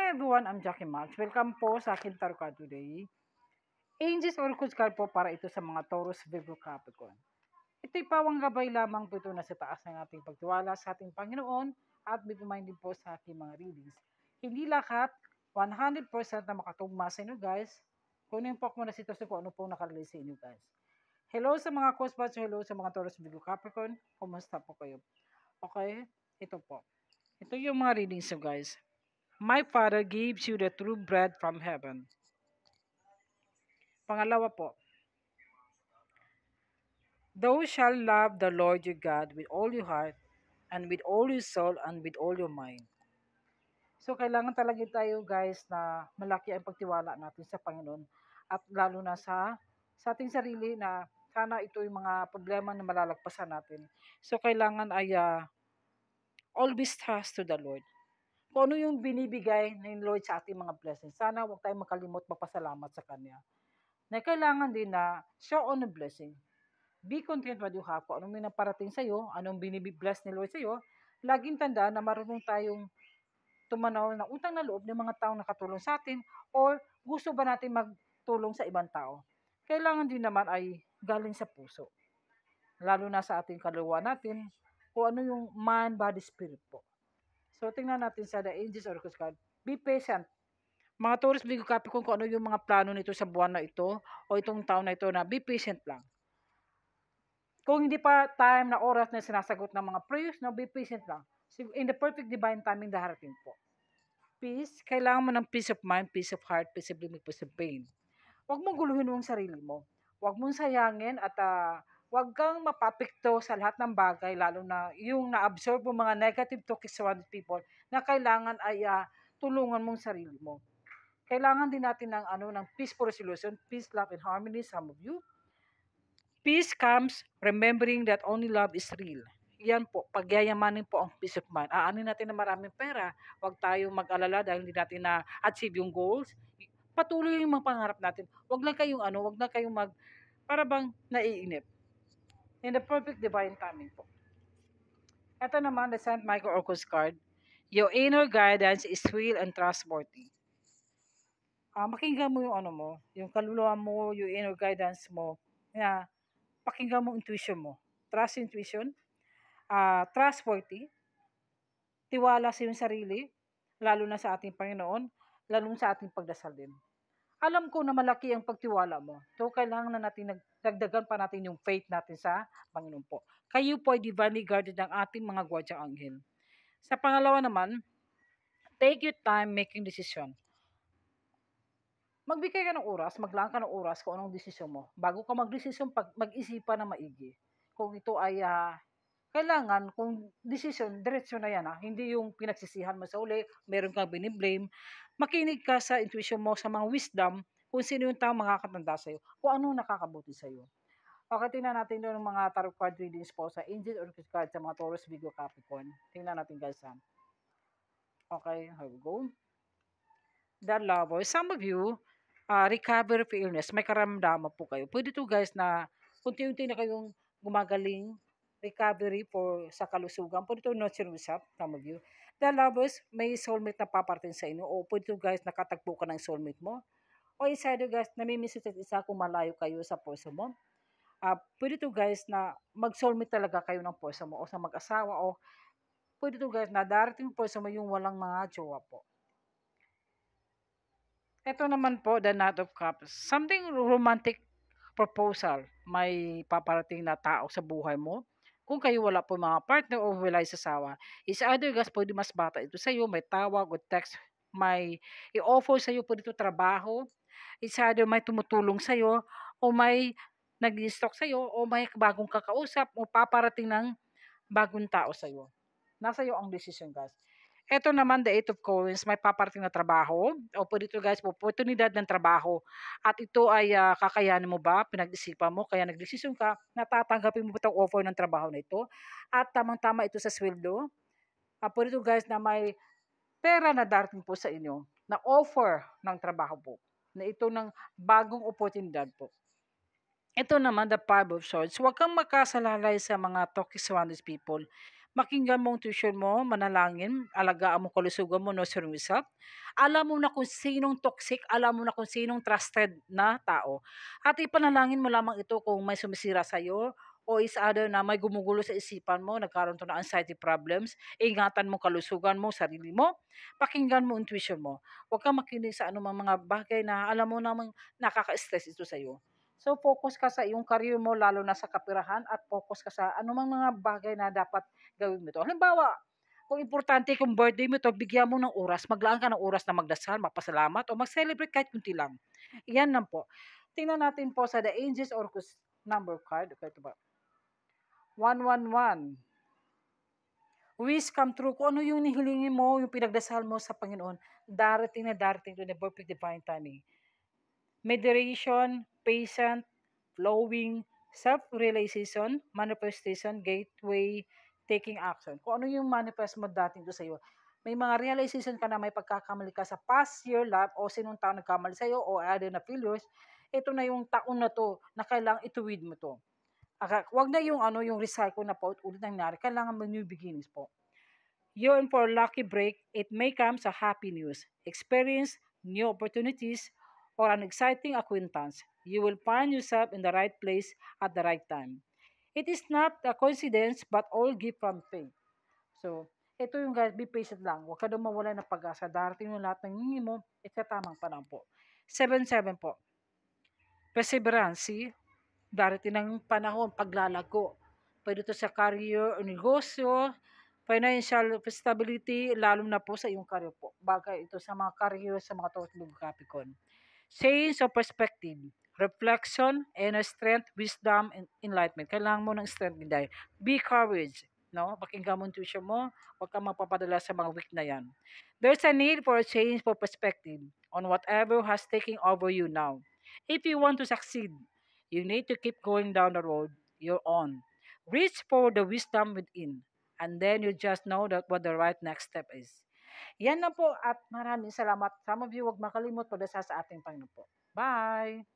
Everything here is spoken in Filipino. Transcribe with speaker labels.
Speaker 1: everyone, I'm Jackie Max. Welcome po sa akin Tarot Card today. Angels Oracle Card po para ito sa mga Taurus, Virgo, Capricorn. Ito'y pawang gabay lamang po ito na sa taas ng ating pagtiwala sa ating Panginoon at be reminded po sa ating mga readings. Hindi lahat 100% na makatugma sa inyo guys. Kunin po ako na sitwasyon kung ano po nakarelate sa inyo guys. Hello sa mga cosmos, hello sa mga Taurus, Virgo, Capricorn. Kumusta po kayo? Okay, ito po. Ito yung mga readings nyo guys. My Father gives you the true bread from heaven. Pangalawa po, thou shalt love the Lord your God with all your heart, and with all your soul, and with all your mind. So, kailangan talaga tayo guys na malaki ang pagtiwala natin sa Panginoon at lalo na sa ating sarili na sana ito yung mga problema na malalagpasan natin. So, kailangan ay always trust to the Lord. Kung ano yung binibigay ng Lord sa ating mga blessings. Sana huwag tayong makalimot magpasalamat sa Kanya. Na kailangan din na show on a blessing. Be content what you have. Kung anong may naparating sa'yo, anong binibless ni Lord sa'yo, laging tandaan na marunong tayong tumanaw ng utang na loob ng mga taong nakatulong sa atin or gusto ba natin magtulong sa ibang tao. Kailangan din naman ay galing sa puso. Lalo na sa ating kaluluwa natin, kung ano yung mind, body, spirit po. So, tingnan natin sa The Angels Oracle Card. Be patient. Mga Taurus, Virgo, Capricorn, kung ano yung mga plano nito sa buwan na ito o itong taon na ito na be patient lang. Kung hindi pa time na oras na sinasagot ng mga prayers, no, be patient lang. In the perfect divine timing daharating po. Peace, kailangan mo ng peace of mind, peace of heart, peace of limit, peace of pain. Huwag mong guluhin yung sarili mo. Huwag mong sayangin at huwag kang mapapekto sa lahat ng bagay, lalo na yung na-absorb mo mga negative toxic people na kailangan ay tulungan mong sarili mo. Kailangan din natin ng peaceful resolution, peace, love, and harmony, some of you. Peace comes remembering that only love is real. Yan po, pagyayamanin po ang peace of mind. Aanin natin na maraming pera, huwag tayong mag-alala dahil hindi natin na-achieve yung goals. Patuloy yung mga pangarap natin. Huwag lang kayong para bang naiinip. In the perfect divine timing po. Ito naman, the Saint Michael Oracle card. Your inner guidance is real and trustworthy. Makinggan mo yung kaluluwa mo, yung inner guidance mo, na pakinggan mo intuition mo. Trust intuition, trustworthy, tiwala sa iyong sarili, lalo na sa ating Panginoon, lalo sa ating pagdasal din. Alam ko na malaki ang pagtiwala mo. So, kailangan na natin dagdagan pa natin yung faith natin sa Panginoon po. Kayo po ay divinely guarded ng ating mga gwardyang anghel. Sa pangalawa naman, take your time making decision. Magbigay ka ng oras, maglaan ka ng oras kung anong desisyon mo. Bago ka mag-desisyon, mag-isipan na maigi. Kung ito ay kailangan, kung desisyon, diretsyon na yan. Hindi yung pinagsisihan mo sa uli, meron kang biniblame. Makinig ka sa intuition mo, sa mga wisdom, kung sino yung taong makakatanda sa'yo, kung anong nakakabuti sa'yo. Okay, tingnan natin doon ng mga tarot card readings po sa Angel Oracle card sa mga Taurus, Virgo, Capricorn. Tingnan natin guys ha. Okay, here we go. The Lover. Some of you, recover of illness, may karamdaman po kayo. Pwede to guys na unti-unti na kayong gumagaling, recovery sa kalusugan. Pwede to nurture usap, some of you. The Lovers, may soulmate na paparating sa inyo. O pwede to guys, nakatagpo ka ng soulmate mo. O isa do guys, namimiss at isa kung malayo kayo sa puso mo. Pwede to guys na mag-soulmate talaga kayo ng puso mo o sa mag-asawa o pwede to guys na darating puso mo yung walang mga jowa po. Ito naman po, the Knight of Cups. Something romantic proposal. May paparating na tao sa buhay mo. Kung kayo wala po mga partner o wala sa sawa. Is either guys, pwede mas bata ito sa iyo, may tawag o text, may i-offer sa iyo po dito trabaho. Is either may tumutulong sa iyo o may nag-stock sa iyo o may bagong kakausap o paparating ng bagong tao sa iyo. Nasa iyo ang decision guys. Ito naman, the 8 of Coins, may paparating na trabaho. O po dito guys, oportunidad ng trabaho. At ito ay kakayanin mo ba, pinag-isipan mo, kaya nagdesisyon ka, natatanggapin mo ba itong offer ng trabaho na ito. At tamang-tama ito sa sweldo. Po dito guys, na may pera na darating po sa inyo, na offer ng trabaho po. Na ito ng bagong oportunidad po. Ito naman, the 5 of Swords. Huwag kang makasalalay sa mga toxic people. Pakinggan mo ang tuition mo, manalangin, alagaan mo kalusugan mo, nurture yourself. Alam mo na kung sinong toxic, alam mo na kung sinong trusted na tao. At ipanalangin mo lamang ito kung may sumisira sa'yo o is other na may gumugulo sa isipan mo, nagkaroon to ng anxiety problems, ingatan mo kalusugan mo, sarili mo, pakinggan mo intuition mo. Huwag kang makinig sa anumang mga bagay na alam mo namang nakaka-stress ito sa'yo. So, focus ka sa iyong career mo, lalo na sa kapirahan, at focus ka sa anumang mga bagay na dapat gawin mo ito. Halimbawa, kung importante kung birthday mo ito, bigyan mo ng oras, maglaan ka ng oras na magdasal, magpasalamat, o mag-celebrate kahit kunti lang. Iyan lang po. Tingnan natin po sa The Angels Orcus number card. Okay, ito ba? 111. Wish come true. Kung ano yung nihilingin mo, yung pinagdasal mo sa Panginoon, darating to the perfect divine timing. Moderation, patient, flowing, self-realization, manifestation, gateway, taking action. Kung ano yung manifest mo dating to sa'yo. May mga realization ka na may pagkakamali ka sa past year life o sinong taong nagkamali sa'yo o other na failures, ito na yung taon na to na kailangang ituwid mo to. Wag na yung yung recycle na paulit-ulit nangyari. Kailangan mo new beginnings po. Yun for lucky break, it may come sa happy news, experience, new opportunities, or an exciting acquaintance. You will find yourself in the right place at the right time. It is not a coincidence, but all gift from fate. So, ito yung guys, be patient lang. Huwag ka daw mawala ng pag-asa. Darating yung lahat ng hingin mo, sa tamang panahon po. 7-7 po. Perseverance, darating ng panahon, paglalago. Pwede ito sa career o negosyo, financial stability, lalo na po sa iyong career po. Bagay ito sa mga career, sa mga tutulog Capricorn. Change of perspective, reflection, inner strength, wisdom, and enlightenment. Kailangan mo ng strength din dahil. Be courage. No? Pakinggan mo intuition mo, huwag kang mapapadala sa mga weak na yan. There's a need for a change for perspective on whatever has taken over you now. If you want to succeed, you need to keep going down the road you're on. Reach for the wisdom within, and then you just know that what the right next step is. Yan na po at maraming salamat. Some of you, huwag makalimot pagdasal sa ating Panginoon po. Bye!